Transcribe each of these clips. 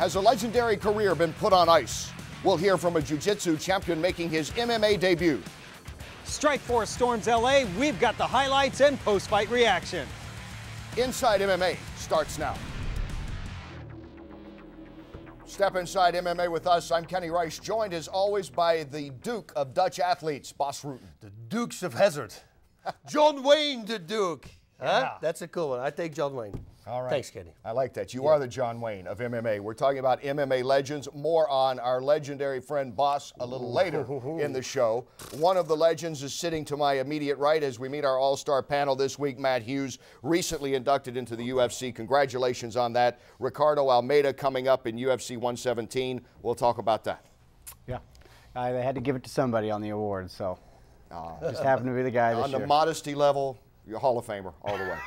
Has a legendary career been put on ice? We'll hear from a jiu-jitsu champion making his MMA debut. Strikeforce storms LA. We've got the highlights and post-fight reaction. Inside MMA starts now. Step inside MMA with us. I'm Kenny Rice, joined as always by the Duke of Dutch athletes, Bas Rutten. The Dukes of Hazzard. John Wayne the Duke. Huh? Yeah. That's a cool one. I take John Wayne. All right. Thanks, Kenny. I like that. You are the John Wayne of MMA. We're talking about MMA legends. More on our legendary friend Bas a little later in the show. One of the legends is sitting to my immediate right as we meet our all-star panel this week. Matt Hughes, recently inducted into the UFC. Congratulations on that. Ricardo Almeida coming up in UFC 117. We'll talk about that. Yeah. They had to give it to somebody on the award, so just happened to be the guy this year. On the modesty level, you're a Hall of Famer all the way.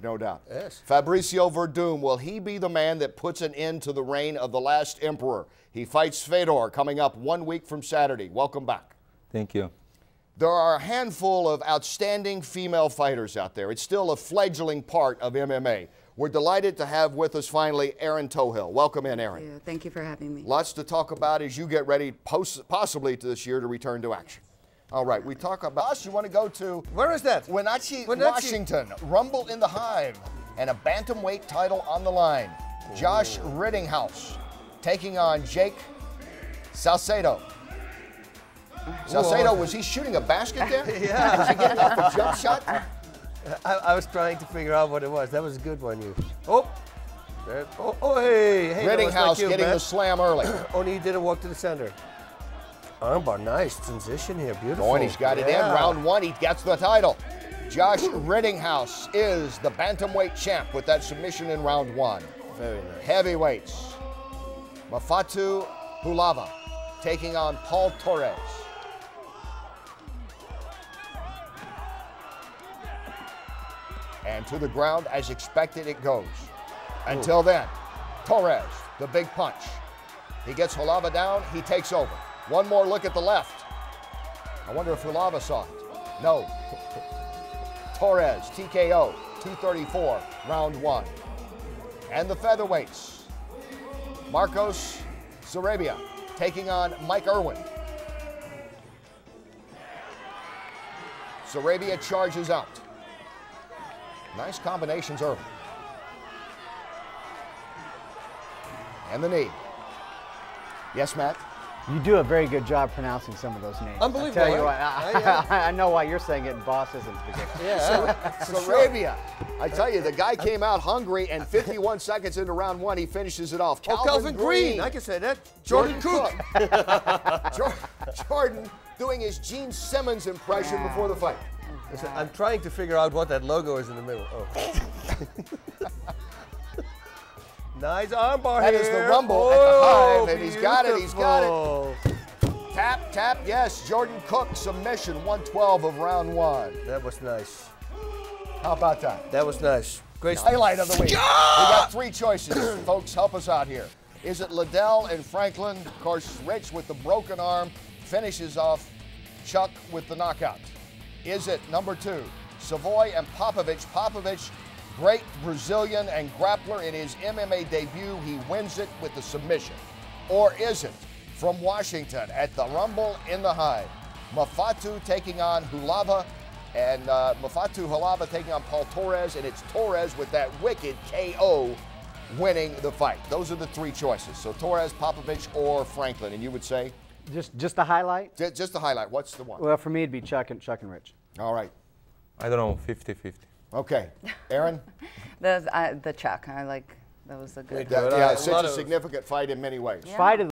No doubt. Yes. Fabricio Verdum, will he be the man that puts an end to the reign of the last emperor? He fights Fedor coming up 1 week from Saturday. Welcome back. Thank you. There are a handful of outstanding female fighters out there. It's still a fledgling part of MMA. We're delighted to have with us finally Erin Tohill. Welcome in, Erin. Thank you for having me. Lots to talk about as you get ready possibly to this year to return to action. All right, we talk about us. You want to go to Where is that? Wenatchee, Washington. Rumble in the Hive and a bantamweight title on the line. Josh Rittinghouse taking on Jake Salcedo. Salcedo, was he shooting a basket there? Yeah. Was he getting off a jump shot? I was trying to figure out what it was. That was a good one, you. Oh. Hey. Rittinghouse getting the slam early. Only he didn't walk to the center. Armbar, nice transition here, beautiful. Oh, and he's got it in. Round one, he gets the title. Josh Rittinghouse is the bantamweight champ with that submission in round one. Very nice. Heavyweights, Mafatu Hulava taking on Paul Torres. And to the ground, as expected, it goes. Until then, Torres, the big punch. He gets Hulava down, he takes over. One more look at the left. I wonder if Hulava saw it. No. Torres, TKO, 234, round one. And the featherweights. Marcos Sarabia taking on Mike Irwin. Sarabia charges out. Nice combinations early. And the knee. Yes, Matt? You do a very good job pronouncing some of those names. Unbelievable. I tell you what, Yeah. I know why you're saying it and Boss isn't. Sarabia. I tell you, the guy came out hungry, and 51 seconds into round one, he finishes it off. Calvin Green. I can say that. Jordan Cook. Jordan doing his Gene Simmons impression before the fight. Listen, I'm trying to figure out what that logo is in the middle. Oh. Nice armbar That here. is the Rumble at the Hive, and he's got it. Tap, tap, yes. Jordan Cook, submission, 112 of round one. That was nice. How about that? That was nice. Great. Highlight of the week. We got three choices. Folks, help us out here. Is it Liddell and Franklin? Of course, Rich with the broken arm finishes off Chuck with the knockout. Is it number two, Savoy and Popovich? Popovich, great Brazilian and grappler in his MMA debut. He wins it with the submission. Or is it from Washington at the Rumble in the Hive, Mafatu taking on Hulava, and Mafatu Hulava taking on Paul Torres, and it's Torres with that wicked KO winning the fight. Those are the three choices. So Torres, Popovich, or Franklin. And you would say? Just the highlight? Just the highlight. What's the one? Well, for me, it'd be Chuck and Rich. All right. I don't know, 50-50. Okay. Aaron? The Chuck. That was a good. Yeah, it's such a significant fight in many ways. Fight of